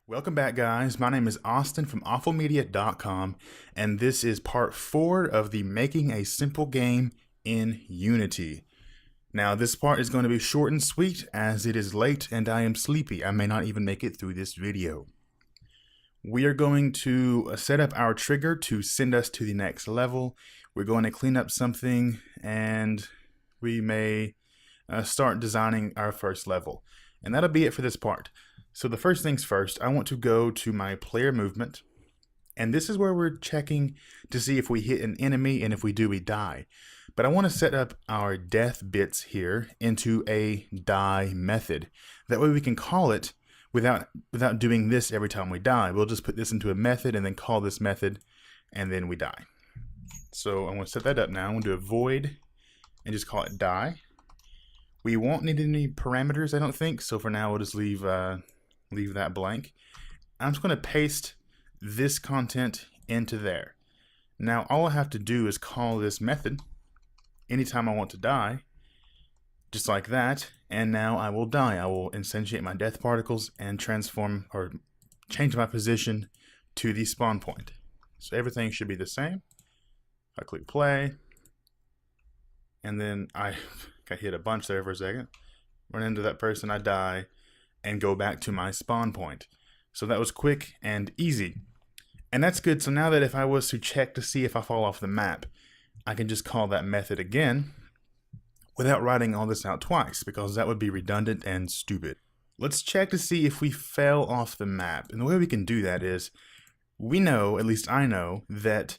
Welcome back, guys. My name is Austin from awfulmedia.com, and this is part 4 of the Making a Simple Game in Unity. Now, this part is going to be short and sweet as it is late and I am sleepy. I may not even make it through this video. We are going to set up our trigger to send us to the next level. We're going to clean up something and we may start designing our first level. And that'll be it for this part. So the first things first, I want to go to my player movement, and this is where we're checking to see if we hit an enemy, and if we do, we die. But I want to set up our death bits here into a die method. That way we can call it without doing this every time we die. We'll just put this into a method and then call this method, and then we die. So I'm going to set that up now. I'm going to do a void and just call it die. We won't need any parameters, I don't think, so for now we'll just leave that blank. I'm just going to paste this content into there. Now all I have to do is call this method anytime I want to die, just like that, and now I will die. I will instantiate my death particles and transform or change my position to the spawn point. So everything should be the same. I click play, and then I hit a bunch there for a second, run into that person, I die, and go back to my spawn point. So that was quick and easy. And that's good. So now that if I was to check to see if I fall off the map, I can just call that method again without writing all this out twice, because that would be redundant and stupid. Let's check to see if we fell off the map. And the way we can do that is, we know, at least I know, that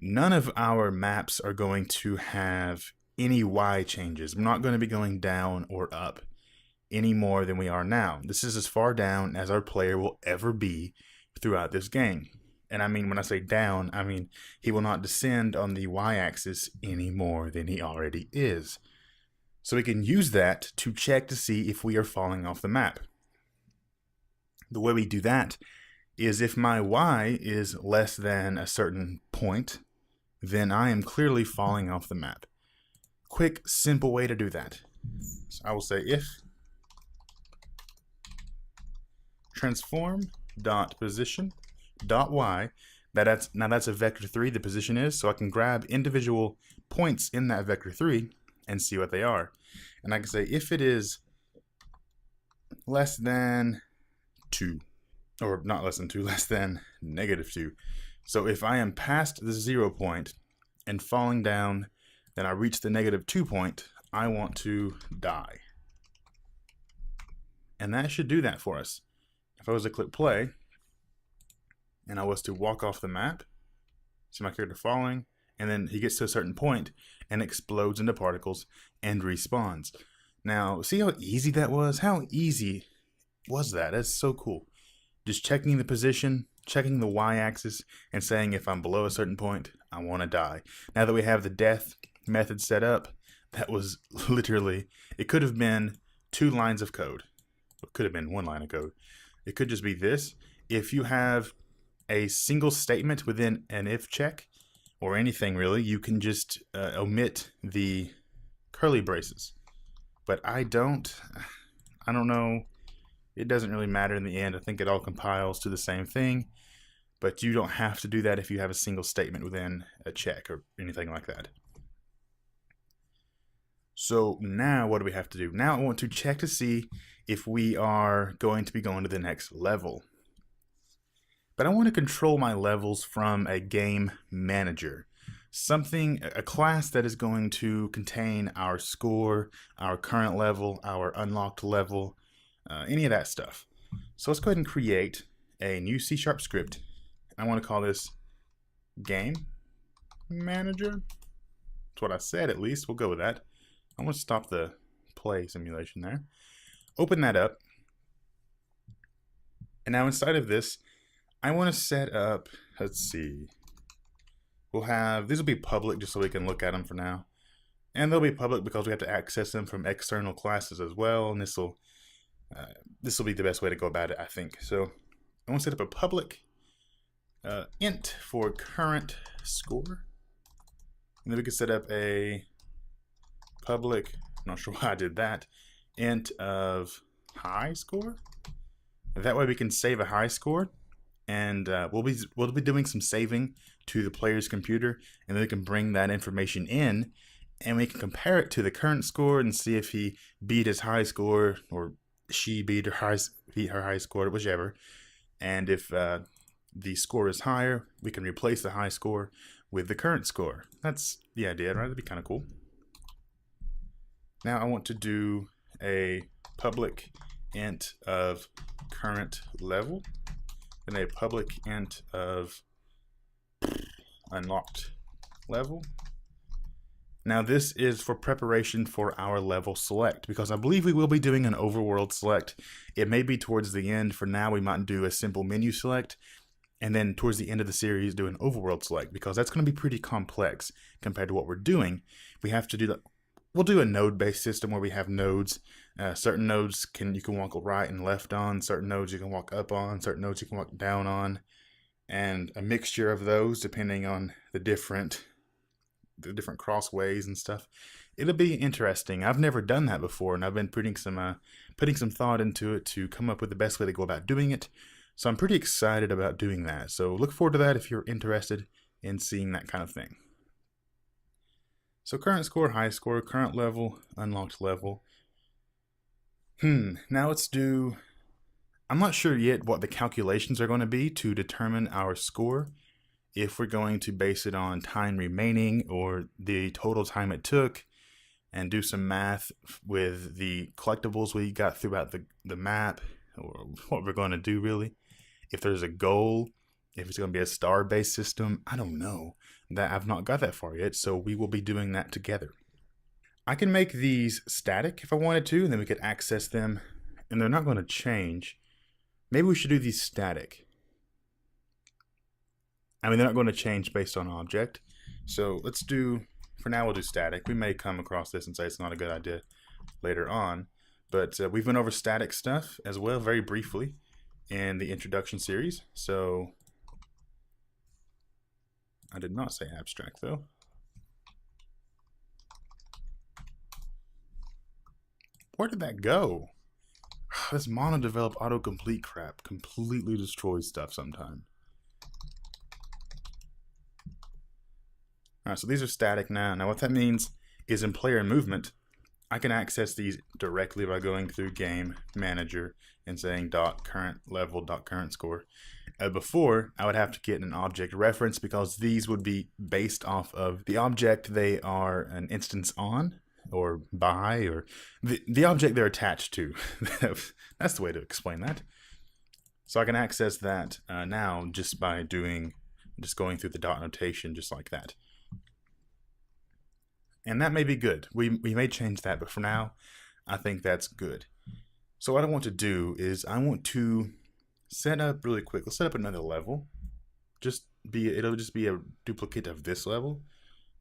none of our maps are going to have any Y changes. We're not going to be going down or up any more than we are now. This is as far down as our player will ever be throughout this game. And I mean, when I say down, I mean he will not descend on the y-axis any more than he already is. So we can use that to check to see if we are falling off the map. The way we do that is if my y is less than a certain point, then I am clearly falling off the map. Quick, simple way to do that. So I will say if transform.position.y, now that's a vector 3, the position is, so I can grab individual points in that vector 3 and see what they are. And I can say if it is less than 2, or not less than 2, less than negative 2. So if I am past the 0 point and falling down, then I reach the negative 2 point, I want to die. And that should do that for us. If I was to click play, and I was to walk off the map, see my character falling, and then he gets to a certain point and explodes into particles and respawns. Now, see how easy that was? How easy was that? That's so cool. Just checking the position, checking the y-axis, and saying if I'm below a certain point, I want to die. Now that we have the death method set up, that was literally, it could have been 2 lines of code. It could have been 1 line of code. It could just be this. If you have a single statement within an if check, or anything really, you can just omit the curly braces. But I don't know. It doesn't really matter in the end. I think it all compiles to the same thing. But you don't have to do that if you have a single statement within a check or anything like that. So now what do we have to do? Now I want to check to see if we are going to be going to the next level. But I want to control my levels from a game manager. A class that is going to contain our score, our current level, our unlocked level, any of that stuff. So let's go ahead and create a new C# script. I want to call this game manager. That's what I said, at least. We'll go with that. I'm going to stop the play simulation there. Open that up. And now inside of this, I want to set up, let's see, these will be public just so we can look at them for now. And they'll be public because we have to access them from external classes as well. And this will be the best way to go about it, I think. So I want to set up a public int for current score. And then we can set up a public, I'm not sure why I did that, int of high score. That way we can save a high score, and we'll be doing some saving to the player's computer, and then we can bring that information in, and we can compare it to the current score and see if he beat his high score or she beat her high score, whichever. And if the score is higher, we can replace the high score with the current score. That's the idea, right? That'd be kind of cool. Now I want to do a public int of current level and a public int of unlocked level. Now this is for preparation for our level select, because I believe we will be doing an overworld select. It may be towards the end. For now, we might do a simple menu select, and then towards the end of the series do an overworld select, because that's going to be pretty complex compared to what we're doing. We have to do that. We'll do a node-based system where we have nodes. Certain nodes you can walk right and left on. Certain nodes you can walk up on. Certain nodes you can walk down on, and a mixture of those depending on the different crossways and stuff. It'll be interesting. I've never done that before, and I've been putting some thought into it to come up with the best way to go about doing it. So I'm pretty excited about doing that. So look forward to that if you're interested in seeing that kind of thing. So current score, high score, current level, unlocked level. Now let's do, I'm not sure yet what the calculations are going to be to determine our score. If we're going to base it on time remaining or the total time it took, and do some math with the collectibles we got throughout the map, or what we're going to do really. If there's a goal, if it's going to be a star-based system, I don't know. That I've not got that far yet, so we will be doing that together. I can make these static if I wanted to, and then we could access them, and they're not going to change. Maybe we should do these static. I mean, they're not going to change based on object. So let's do, for now we'll do static. We may come across this and say it's not a good idea later on, but we've went over static stuff as well very briefly in the introduction series. So I did not say abstract though. Where did that go? This mono-develop autocomplete crap completely destroys stuff sometimes. Alright, so these are static now. Now what that means is in player movement, I can access these directly by going through game manager and saying .current level, .current score. Before, I would have to get an object reference, because these would be based off of the object they are an instance on, or by, or the object they're attached to. That's the way to explain that. So I can access that now just by going through the dot notation just like that. And that may be good. We may change that, but for now, I think that's good. So what I want to do is I want to set up really quick. Let's set up another level. It'll just be a duplicate of this level.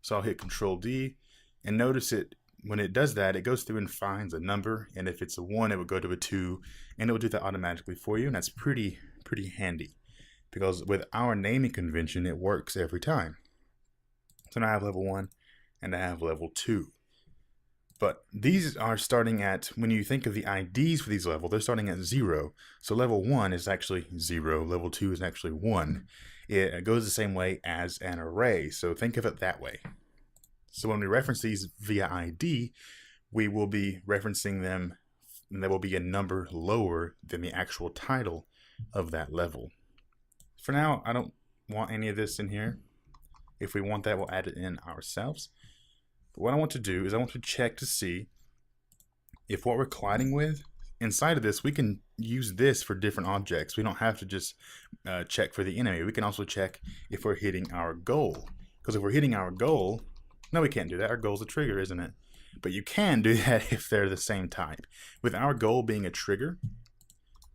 So I'll hit Control D, and notice it when it does that, it goes through and finds a number, and if it's a 1, it would go to a 2, and it will do that automatically for you, and that's pretty handy, because with our naming convention, it works every time. So now I have level 1, and I have level 2. But these are starting at, when you think of the IDs for these levels, they're starting at 0. So level 1 is actually 0, level 2 is actually 1. It goes the same way as an array, so think of it that way. So when we reference these via ID, we will be referencing them, and there will be a number lower than the actual title of that level. For now, I don't want any of this in here. If we want that, we'll add it in ourselves. But what I want to do is I want to check to see if what we're colliding with, inside of this, we can use this for different objects. We don't have to just check for the enemy. We can also check if we're hitting our goal. Because if we're hitting our goal, no, we can't do that. Our goal's a trigger, isn't it? But you can do that if they're the same type. With our goal being a trigger,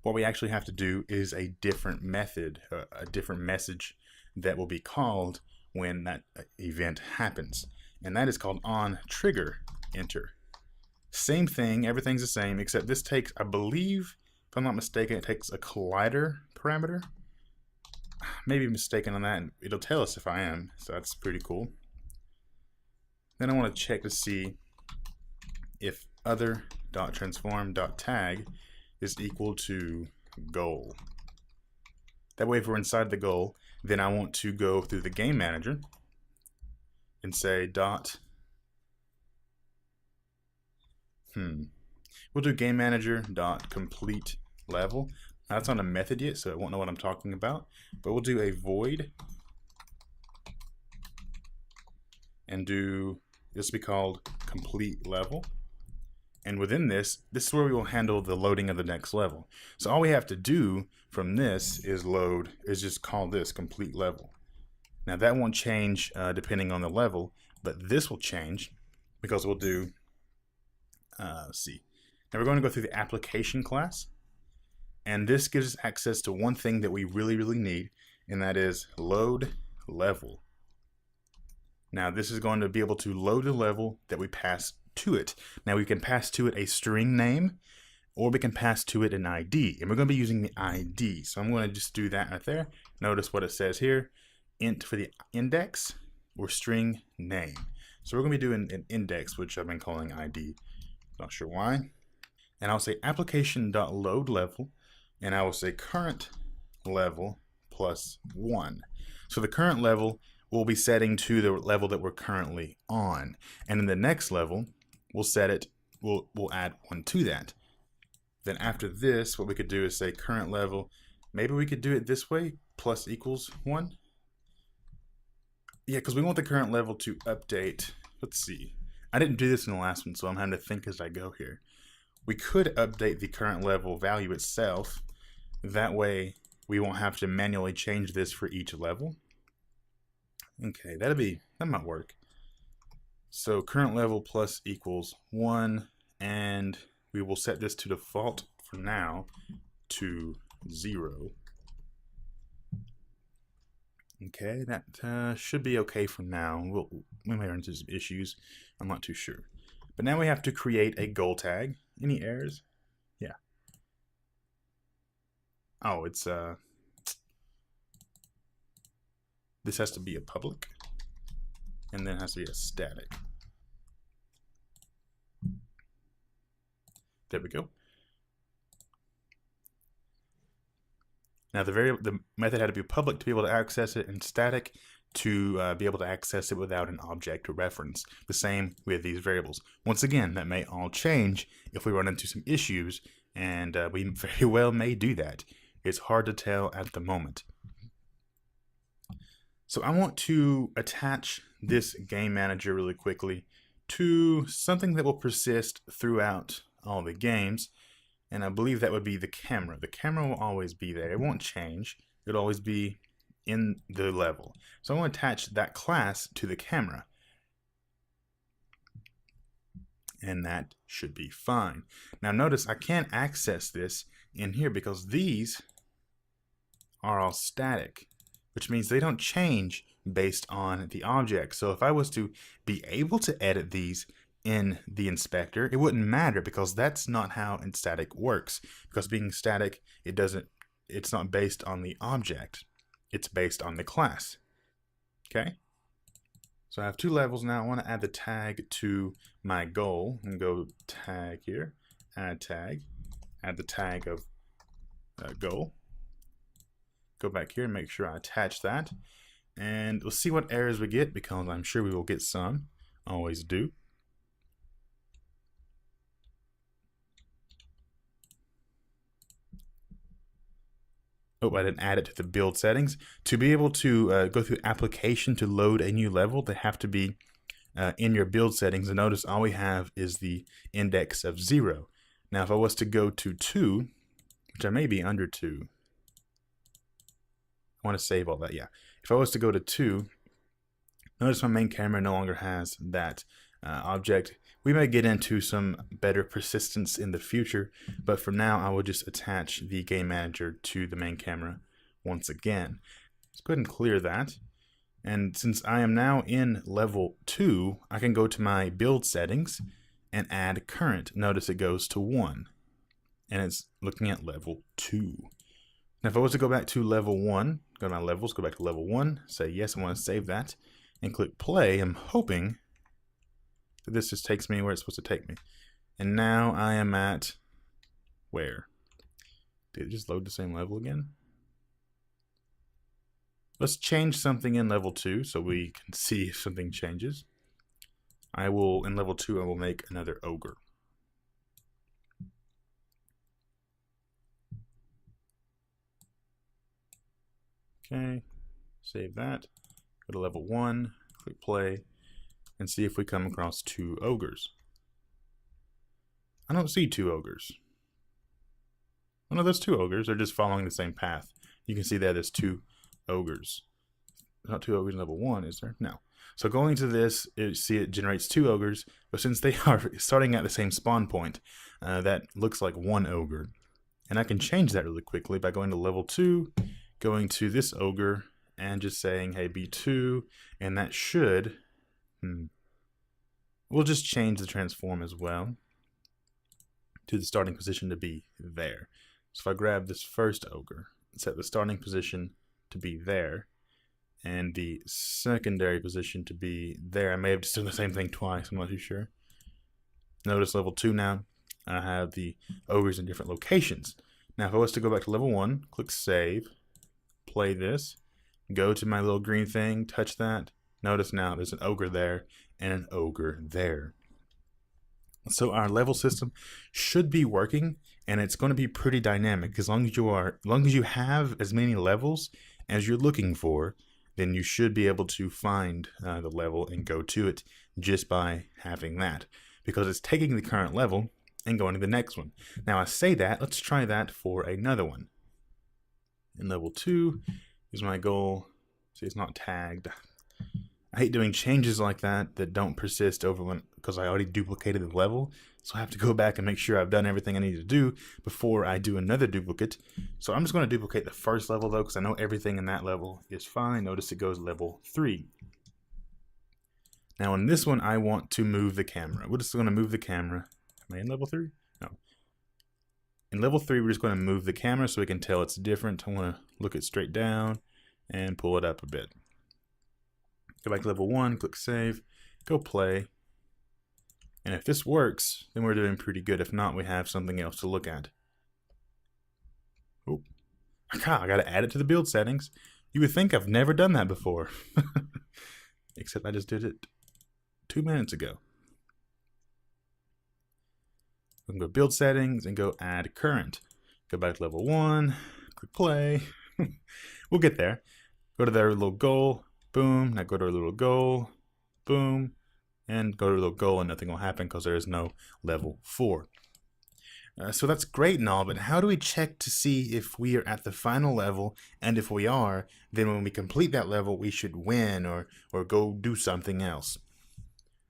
what we actually have to do is a different method, a different message that will be called when that event happens. And that is called onTriggerEnter. Same thing, everything's the same, except this takes, I believe, if I'm not mistaken, it takes a collider parameter. Maybe mistaken on that, and it'll tell us if I am, so that's pretty cool. Then I want to check to see if other.transform.tag is equal to goal. That way, if we're inside the goal, then I want to go through the game manager and say dot. We'll do game manager dot complete level. Now, that's not a method yet, so it won't know what I'm talking about. But we'll do a void and do this will be called complete level. And within this is where we will handle the loading of the next level. So all we have to do from this is just call this complete level. Now that won't change depending on the level, but this will change because we'll do, let's see. Now we're going to go through the application class. And this gives us access to one thing that we really need, and that is load level. Now this is going to be able to load the level that we pass to it. Now we can pass to it a string name, or we can pass to it an ID, and we're going to be using the ID. So I'm going to just do that right there. Notice what it says here, int for the index or string name. So we're going to be doing an index, which I've been calling ID. Not sure why. And I'll say application.load level, and I will say current level plus 1. So the current level we'll be setting to the level that we're currently on, and in the next level we'll set it, we'll add 1 to that. Then after this, what we could do is say current level, maybe we could do it this way, plus equals 1. Yeah, because we want the current level to update. Let's see, I didn't do this in the last one, so I'm having to think as I go here. We could update the current level value itself. That way we won't have to manually change this for each level. Okay, that might work. So current level plus equals 1, and we will set this to default for now to 0. Okay, that should be okay for now. We may run into some issues. I'm not too sure. But now we have to create a goal tag. Any errors? Yeah. Oh, it's this has to be a public, and then it has to be a static. There we go. Now the method had to be public to be able to access it, and static to be able to access it without an object or reference. The same with these variables. Once again, that may all change if we run into some issues, and we very well may do that. It's hard to tell at the moment. So I want to attach this game manager really quickly to something that will persist throughout all the games, and I believe that would be the camera. The camera will always be there. It won't change. It'll always be in the level. So I want to attach that class to the camera, and that should be fine. Now notice I can't access this in here because these are all static, which means they don't change based on the object. So if I was to be able to edit these in the inspector, it wouldn't matter because that's not how static works. Because being static, it's not based on the object. It's based on the class. Okay? So I have 2 levels now. I want to add the tag to my goal and go tag here, add tag, add the tag of goal. Go back here and make sure I attach that. And we'll see what errors we get, because I'm sure we will get some. Always do. Oh, I didn't add it to the build settings. To be able to go through application to load a new level, they have to be in your build settings. And notice all we have is the index of 0. Now, if I was to go to 2, which I may be under 2, I want to save all that, yeah. If I was to go to 2, notice my main camera no longer has that object. We may get into some better persistence in the future, but for now I will just attach the game manager to the main camera once again. Let's go ahead and clear that. And since I am now in level 2, I can go to my build settings and add current. Notice it goes to 1, and it's looking at level 2. Now if I was to go back to level 1, go to my levels, go back to level 1, say yes, I want to save that, and click play. I'm hoping that this just takes me where it's supposed to take me. And now I am at where? Did it just load the same level again? Let's change something in level 2 so we can see if something changes. In level 2, I will make another ogre. Okay, save that. Go to level 1, click play, and see if we come across 2 ogres. I don't see 2 ogres. Oh no, there's 2 ogres. They're just following the same path. You can see that there's 2 ogres. Not 2 ogres in level 1, is there? No. So going to this, see it generates 2 ogres, but since they are starting at the same spawn point, that looks like 1 ogre. And I can change that really quickly by going to level 2, going to this ogre, and just saying, hey, be 2, and that should... We'll just change the transform as well to the starting position to be there. So if I grab this first ogre, set the starting position to be there, and the secondary position to be there. I may have just done the same thing twice, I'm not too sure. Notice level 2 now, I have the ogres in different locations. Now if I was to go back to level 1, click save, play this, go to my little green thing, touch that, notice now there's an ogre there and an ogre there. So our level system should be working, and it's going to be pretty dynamic as long as you have as many levels as you're looking for. Then you should be able to find the level and go to it just by having that, because it's taking the current level and going to the next one. Now I say that, let's try that for another one. In level 2 is my goal. See, it's not tagged. I hate doing changes like that don't persist over because I already duplicated the level. So I have to go back and make sure I've done everything I need to do before I do another duplicate. So I'm just going to duplicate the first level though, because I know everything in that level is fine. Notice it goes level 3. Now in this one, I want to move the camera. We're just going to move the camera. Am I in level 3? No. In level 3, we're just going to move the camera so we can tell it's different. I want to look it straight down and pull it up a bit. Go back to level 1, click save, go play. And if this works, then we're doing pretty good. If not, we have something else to look at. Oh, I got to add it to the build settings. You would think I've never done that before. Except I just did it 2 minutes ago. We can go build settings and go add current. Go back to level 1, click play. We'll get there. Go to their little goal. Boom, now go to our little goal, boom, and go to a little goal and nothing will happen because there is no level 4. So that's great and all, but how do we check to see if we are at the final level? And if we are, then when we complete that level, we should win or go do something else.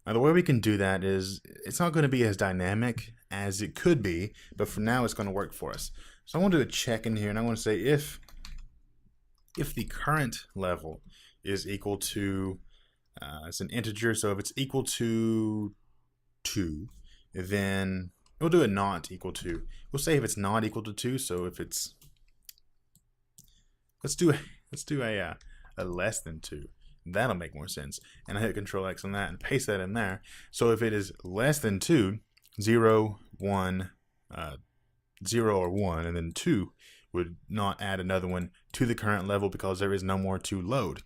Now the way we can do that is, it's not going to be as dynamic as it could be, but for now it's going to work for us. So I want to do a check in here, and I want to say if the current level is equal to, it's an integer, so if it's equal to 2, then we'll do a not equal to. We'll say if it's not equal to 2, so if it's, let's do a less than 2. That'll make more sense. And I hit Control X on that and paste that in there. So if it is less than 2, 0, 1, 0 or 1, and then 2 would not add another one to the current level because there is no more to load.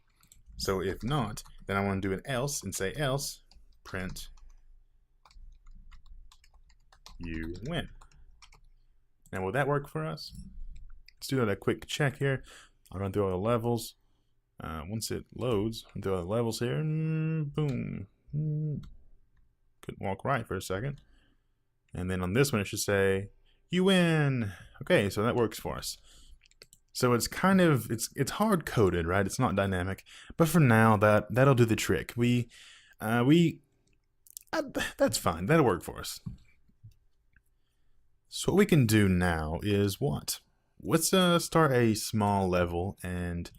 So if not, then I want to do an else and say else print you win. Now will that work for us? Let's do a quick check here. I'll run through all the levels. Once it loads, run through all the levels here. Boom. Couldn't walk right for a second. And then on this one it should say you win. Okay, so that works for us. So it's kind of, it's hard coded, right? It's not dynamic, but for now that'll do the trick. That's fine. That'll work for us. So what we can do now is what? Let's start a small level and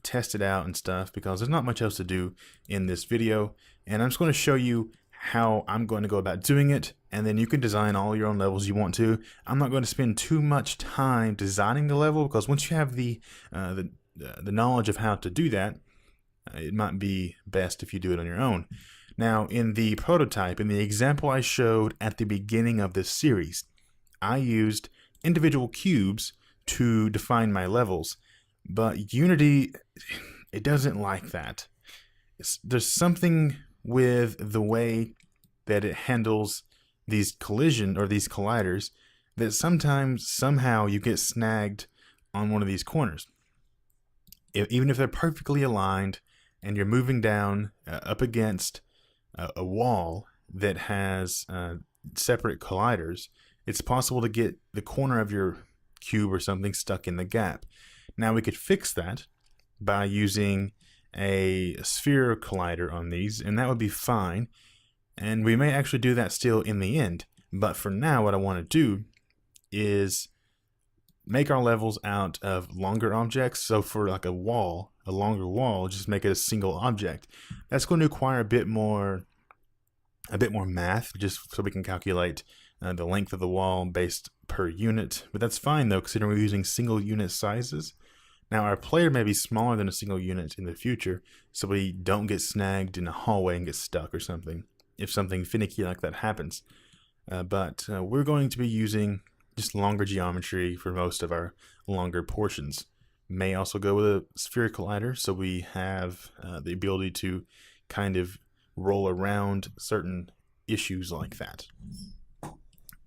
test it out and stuff, because there's not much else to do in this video, and I'm just going to show you how I'm going to go about doing it, and then you can design all your own levels you want to. I'm not going to spend too much time designing the level, because once you have the knowledge of how to do that, it might be best if you do it on your own. Now, in the prototype, in the example I showed at the beginning of this series, I used individual cubes to define my levels. But Unity, it doesn't like that. There's something with the way that it handles these collision or these colliders that sometimes somehow you get snagged on one of these corners. Even if they're perfectly aligned and you're moving down up against a wall that has separate colliders, it's possible to get the corner of your cube or something stuck in the gap. Now we could fix that by using a sphere collider on these, and that would be fine. And we may actually do that still in the end. But for now, what I want to do is make our levels out of longer objects. So for like a longer wall, just make it a single object. That's going to require a bit more math, just so we can calculate the length of the wall based per unit. But that's fine though, considering we're using single unit sizes. Now our player may be smaller than a single unit in the future, so we don't get snagged in a hallway and get stuck or something, if something finicky like that happens. But we're going to be using just longer geometry for most of our longer portions. May also go with a sphere collider, so we have the ability to kind of roll around certain issues like that.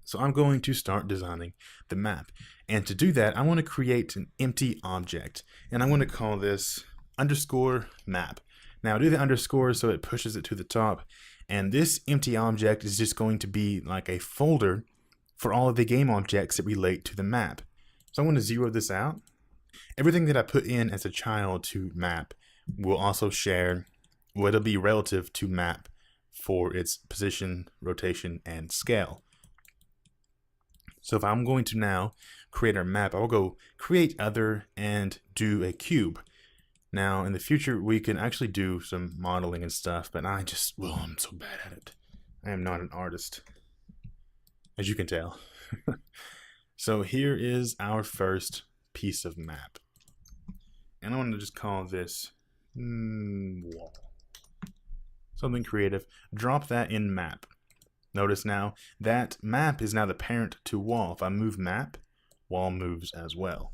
So I'm going to start designing the map. And to do that, I want to create an empty object. And I'm going to call this underscore map. Now I do the underscore so it pushes it to the top. And this empty object is just going to be like a folder for all of the game objects that relate to the map. So I'm going to zero this out. Everything that I put in as a child to map will also share what it'll be relative to map for its position, rotation, and scale. So if I'm going to now create our map, I'll go create other and do a cube. Now in the future we can actually do some modeling and stuff, but I'm so bad at it. I am not an artist, as you can tell. So here is our first piece of map. And I want to just call this wall. Something creative. Drop that in map. Notice now that map is now the parent to wall. If I move map, wall moves as well.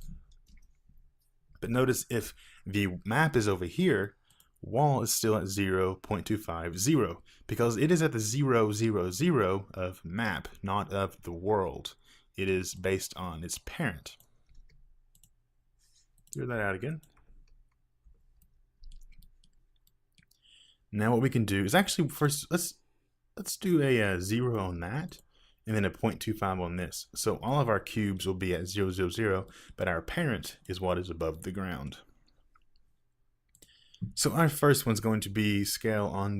But notice if the map is over here, wall is still at 0.250 because it is at the 0, 0, 0 of map, not of the world. It is based on its parent. Clear that out again. Now what we can do is actually first let's do a 0 on that and then a 0.25 on this. So all of our cubes will be at 0, 0, 0, but our parent is what is above the ground. So our first one's going to be scale on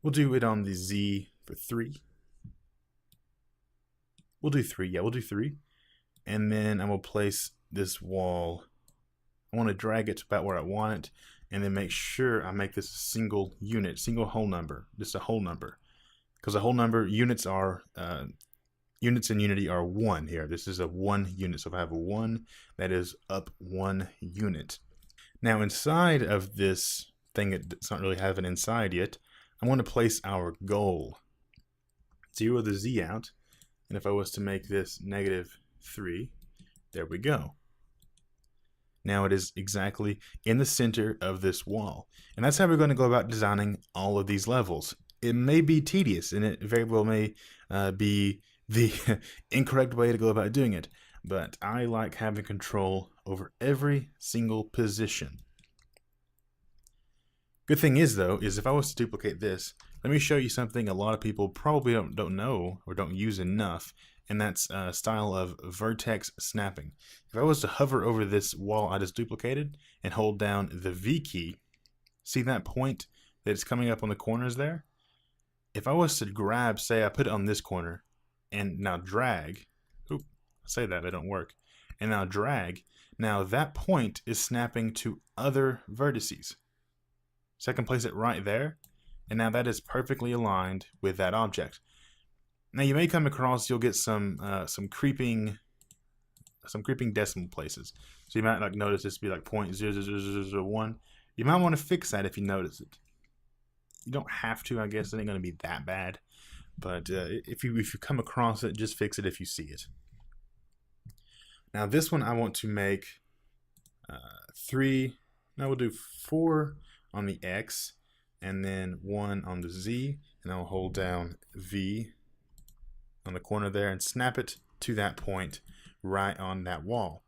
we'll do it on the Z for 3. We'll do 3, yeah, we'll do 3. And then I will place this wall, I want to drag it to about where I want it, and then make sure I make this a single unit, single whole number, just a whole number. Because a whole number, units in Unity are 1 here. This is a 1 unit. So if I have a 1, that is up 1 unit. Now inside of this thing, it's not really have an inside yet, I want to place our goal. Zero the Z out. And if I was to make this -3, there we go. Now it is exactly in the center of this wall. And that's how we're going to go about designing all of these levels. It may be tedious, and it very well may be the incorrect way to go about doing it, but I like having control over every single position. Good thing is, though, is if I was to duplicate this, let me show you something a lot of people probably don't know or don't use enough, and that's a style of vertex snapping. If I was to hover over this wall I just duplicated and hold down the V key, see that point that's coming up on the corners there? If I was to grab, say I put it on this corner, and now drag, I say that, it don't work, and now drag, now that point is snapping to other vertices. So I can place it right there, and now that is perfectly aligned with that object. Now you may come across, you'll get some creeping decimal places. So you might like notice this be like 0.00001. You might want to fix that if you notice it. You don't have to, I guess. It ain't going to be that bad. But if you come across it, just fix it if you see it. Now this one I want to make 3, no, we'll do 4 on the X, and then 1 on the Z, and I'll hold down V on the corner there and snap it to that point right on that wall.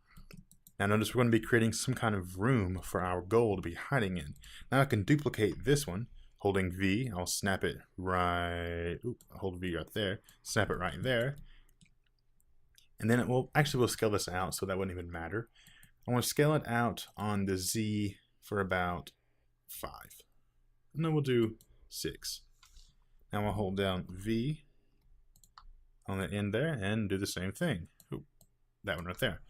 Now notice we're going to be creating some kind of room for our goal to be hiding in. Now I can duplicate this one, holding V, I'll snap it right, hold V right there, snap it right there, and then we'll scale this out so that wouldn't even matter. I want to scale it out on the Z for about 5. And then we'll do 6. Now I'll hold down V on the end there and do the same thing. Ooh, that one right there.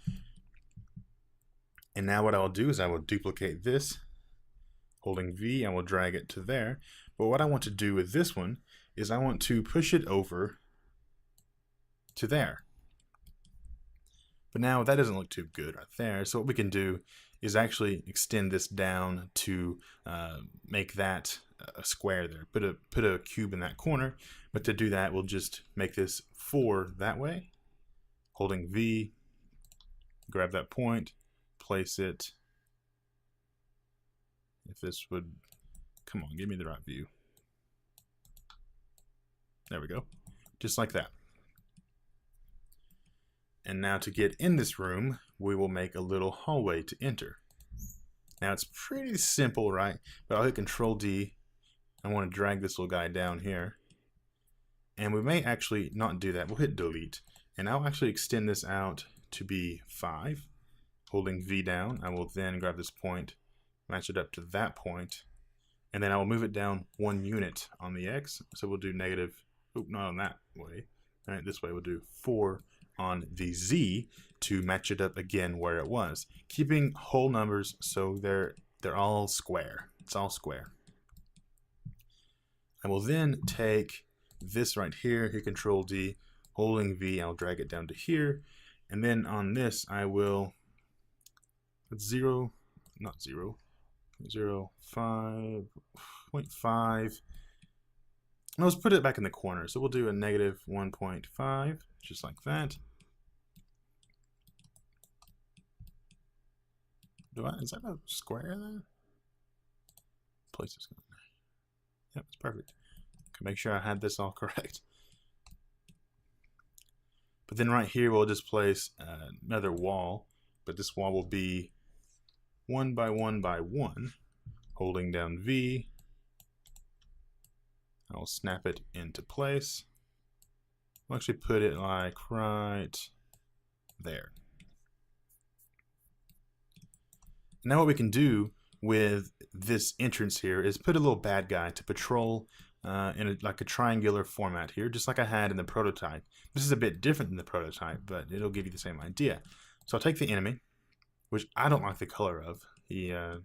And now what I'll do is I will duplicate this. Holding V, I will drag it to there. But what I want to do with this one is I want to push it over to there. But now that doesn't look too good right there. So what we can do is actually extend this down to make that a square there. Put a cube in that corner. But to do that, we'll just make this 4 that way. Holding V, grab that point, place it. If this would, come on, give me the right view. There we go. Just like that. And now to get in this room, we will make a little hallway to enter. Now it's pretty simple, right? But I'll hit Control D. I want to drag this little guy down here. And we may actually not do that. We'll hit Delete. And I'll actually extend this out to be 5. Holding V down, I will then grab this point, match it up to that point, and then I will move it down 1 unit on the X. So we'll do negative, not on that way. All right, this way we'll do 4 on the Z to match it up again where it was, keeping whole numbers so they're all square. It's all square. I will then take this right here, hit Control D, holding V, I'll drag it down to here, and then on this I will 0, 5.5. Let's put it back in the corner. So we'll do a negative 1.5, just like that. Is that a square there? Place this going. Yep, it's perfect. Can make sure I had this all correct. But then right here we'll just place another wall, but this wall will be 1 by 1 by 1. Holding down V, I'll snap it into place. I'll actually put it like right there. Now what we can do with this entrance here is put a little bad guy to patrol in like a triangular format here, just like I had in the prototype. This is a bit different than the prototype, but it'll give you the same idea. So I'll take the enemy, which I don't like the color of. I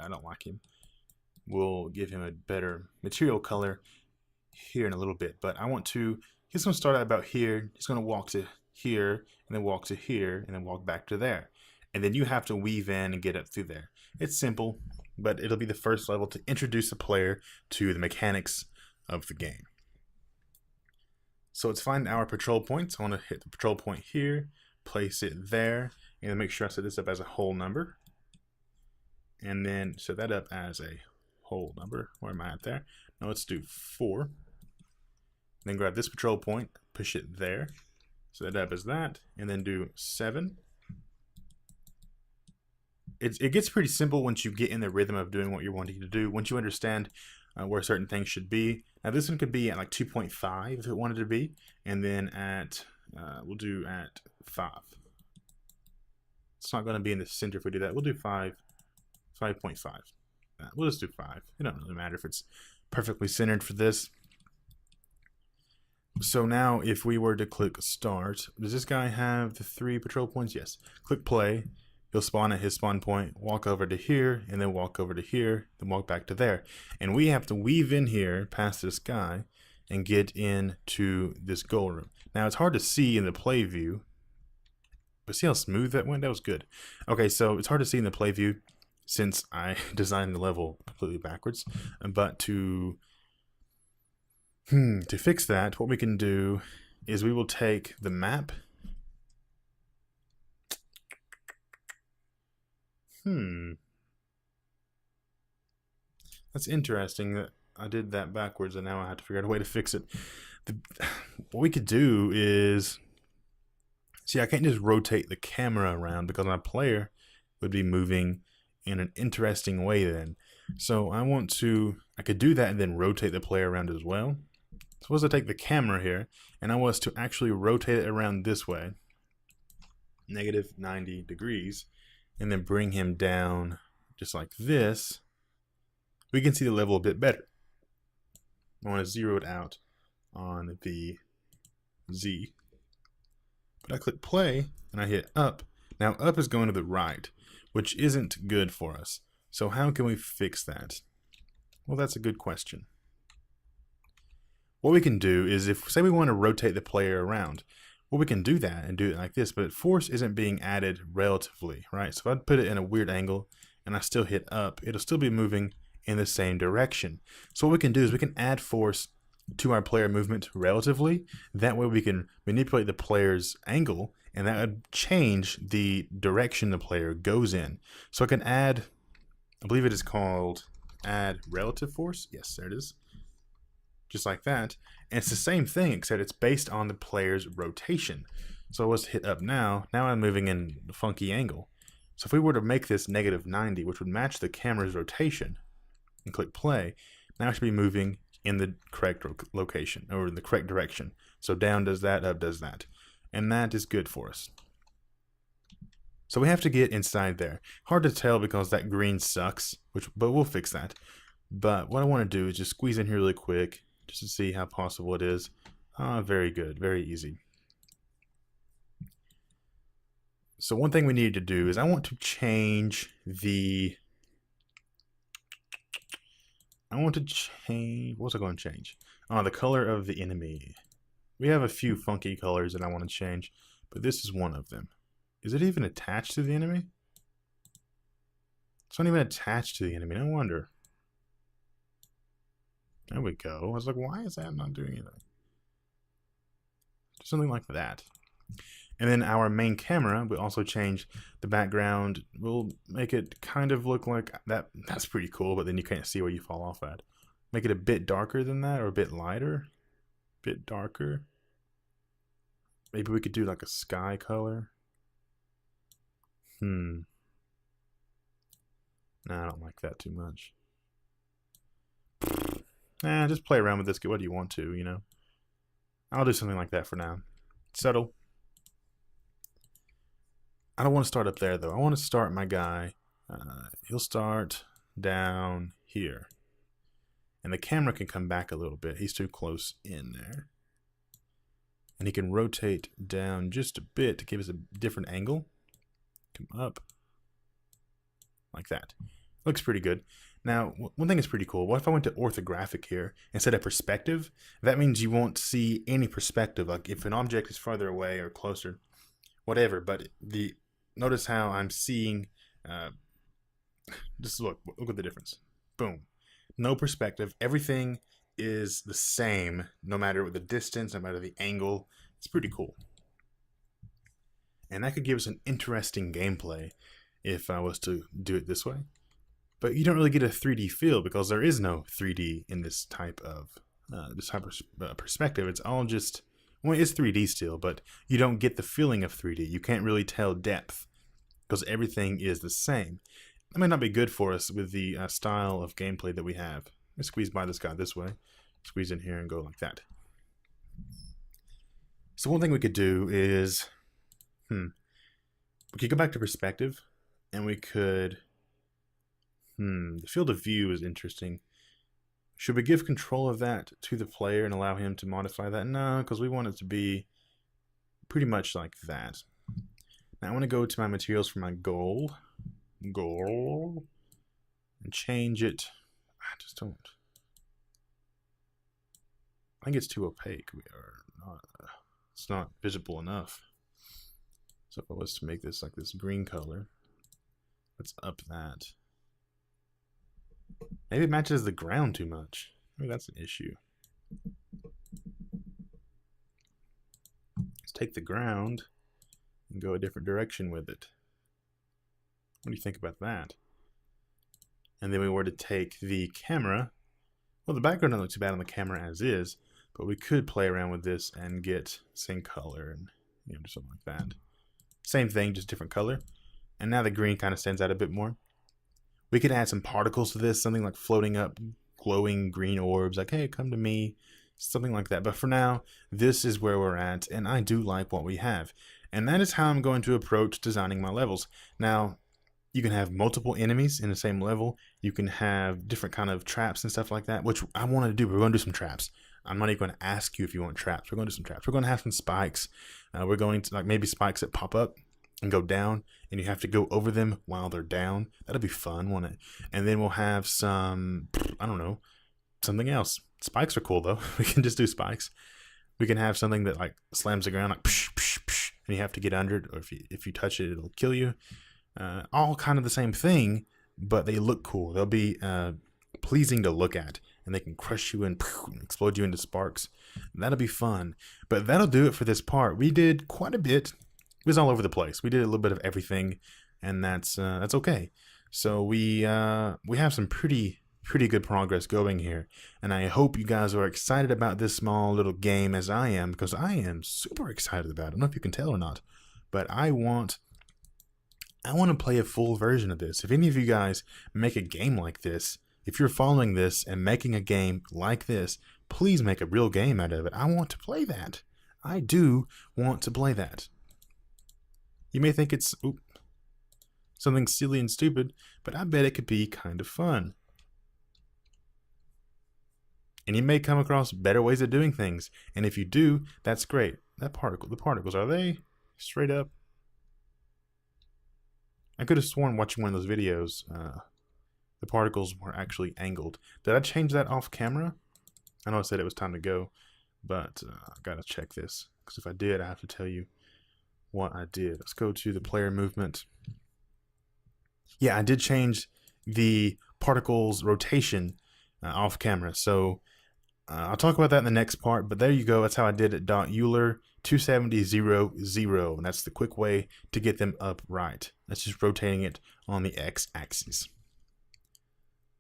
don't like him. We'll give him a better material color here in a little bit, but I want to, he's going to start out about here, he's going to walk to here, and then walk to here, and then walk back to there. And then you have to weave in and get up through there. It's simple, but it'll be the first level to introduce the player to the mechanics of the game. So let's find our patrol points. I want to hit the patrol point here, place it there, and then make sure I set this up as a whole number. And then set that up as a whole number. Where am I at there? Now let's do 4. Then grab this patrol point, push it there, set that up as that, and then do 7. It gets pretty simple once you get in the rhythm of doing what you're wanting to do. Once you understand where certain things should be. Now this one could be at like 2.5 if it wanted to be, and then at we'll do at 5. It's not going to be in the center if we do that. We'll do 5.5. We'll just do 5. It doesn't really matter if it's perfectly centered for this. So now if we were to click start, does this guy have the 3 patrol points? Yes. Click play. He'll spawn at his spawn point, walk over to here, and then walk over to here, then walk back to there. And we have to weave in here past this guy and get into this goal room. Now it's hard to see in the play view, but see how smooth that went? That was good. Okay, so it's hard to see in the play view since I designed the level completely backwards. But to fix that, what we can do is we will take the map. That's interesting that I did that backwards and now I have to figure out a way to fix it. What we could do is, see, I can't just rotate the camera around because my player would be moving in an interesting way then. So I could do that and then rotate the player around as well. Suppose I take the camera here and I was to actually rotate it around this way, negative 90 degrees, and then bring him down just like this. We can see the level a bit better. I want to zero it out on the Z. But I click play and I hit up. Now up is going to the right, which isn't good for us. So how can we fix that? Well, that's a good question. What we can do is, if say we want to rotate the player around, well, we can do that and do it like this, but force isn't being added relatively, right? So if I put it in a weird angle and I still hit up, it'll still be moving in the same direction. So what we can do is we can add force to our player movement relatively. That way we can manipulate the player's angle and that would change the direction the player goes in. So I can add, I believe it is called add relative force. Yes, there it is. Just like that. And it's the same thing, except it's based on the player's rotation. So let's hit up now. Now I'm moving in a funky angle. So if we were to make this negative 90, which would match the camera's rotation, and click play, now I should be moving in the correct location, or in the correct direction. So down does that, up does that. And that is good for us. So we have to get inside there. Hard to tell because that green sucks, but we'll fix that. But what I want to do is just squeeze in here really quick, just to see how possible it is. Very good, very easy. So one thing we need to do is I want to change the... what's I going to change? The color of the enemy. We have a few funky colors that I want to change, but this is one of them. Is it even attached to the enemy? It's not even attached to the enemy, no wonder. There we go. I was like, why is that not doing anything? Something like that. And then our main camera, we also change the background. We'll make it kind of look like that. That's pretty cool, but then you can't see where you fall off at. Make it a bit darker than that, or a bit lighter. Bit darker. Maybe we could do like a sky color. No, I don't like that too much. Just play around with this. What do you want to, you know? I'll do something like that for now. Settle. I don't want to start up there, though. I want to start my guy. He'll start down here. And the camera can come back a little bit. He's too close in there. And he can rotate down just a bit to give us a different angle. Come up. Like that. Looks pretty good. Now, one thing is pretty cool. What if I went to orthographic here instead of perspective? That means you won't see any perspective. Like if an object is farther away or closer, whatever. But notice how I'm seeing. Just look at the difference. Boom. No perspective. Everything is the same, no matter the distance, no matter the angle. It's pretty cool. And that could give us an interesting gameplay if I was to do it this way. But you don't really get a 3D feel because there is no 3D in this type of perspective. It's all just, well, it's 3D still, but you don't get the feeling of 3D. You can't really tell depth because everything is the same. That might not be good for us with the style of gameplay that we have. Let's squeeze by this guy this way. Squeeze in here and go like that. So one thing we could do is, we could go back to perspective and we could... the field of view is interesting. Should we give control of that to the player and allow him to modify that? No, because we want it to be pretty much like that. Now I want to go to my materials for my goal, and change it. I just don't. I think it's too opaque. It's not visible enough. So if I was to make this like this green color, let's up that. Maybe it matches the ground too much. Maybe that's an issue. Let's take the ground and go a different direction with it. What do you think about that? And then we were to take the camera. Well, the background doesn't look too bad on the camera as is, but we could play around with this and get same color and do something like that. Same thing, just different color. And now the green kind of stands out a bit more. We could add some particles to this, something like floating up, glowing green orbs, like, hey, come to me, something like that. But for now, this is where we're at, and I do like what we have. And that is how I'm going to approach designing my levels. Now, you can have multiple enemies in the same level. You can have different kind of traps and stuff like that, which I wanted to do. We're going to do some traps. I'm not even going to ask you if you want traps. We're going to do some traps. We're going to have some spikes. We're going to, like, maybe spikes that pop up and go down, and you have to go over them while they're down. That'll be fun, won't it? And then we'll have some, I don't know, something else. Spikes are cool, though. We can just do spikes. We can have something that, like, slams the ground, like, psh, psh, psh, and you have to get under it, or if you touch it, it'll kill you. All kind of the same thing, but they look cool. They'll be pleasing to look at, and they can crush you and explode you into sparks. That'll be fun. But that'll do it for this part. We did quite a bit. It was all over the place. We did a little bit of everything, and that's okay. So we have some pretty good progress going here, and I hope you guys are excited about this small little game as I am, because I am super excited about it. I don't know if you can tell or not, but I want to play a full version of this. If any of you guys make a game like this, if you're following this and making a game like this, please make a real game out of it. I want to play that. I do want to play that. You may think it's something silly and stupid, but I bet it could be kind of fun. And you may come across better ways of doing things. And if you do, that's great. The particles, are they straight up? I could have sworn watching one of those videos, the particles were actually angled. Did I change that off camera? I know I said it was time to go, but I gotta check this, because if I did, I have to tell you what I did. Let's go to the player movement. Yeah, I did change the particles rotation off camera, so I'll talk about that in the next part, but there you go. That's how I did it. Euler 270.00, and that's the quick way to get them upright. That's just rotating it on the x-axis.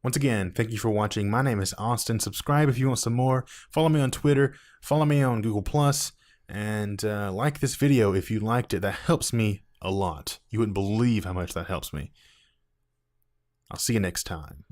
Once again, thank you for watching. My name is Austin. Subscribe if you want some more. Follow me on Twitter. Follow me on Google+. And like this video if you liked it. That helps me a lot. You wouldn't believe how much that helps me. I'll see you next time.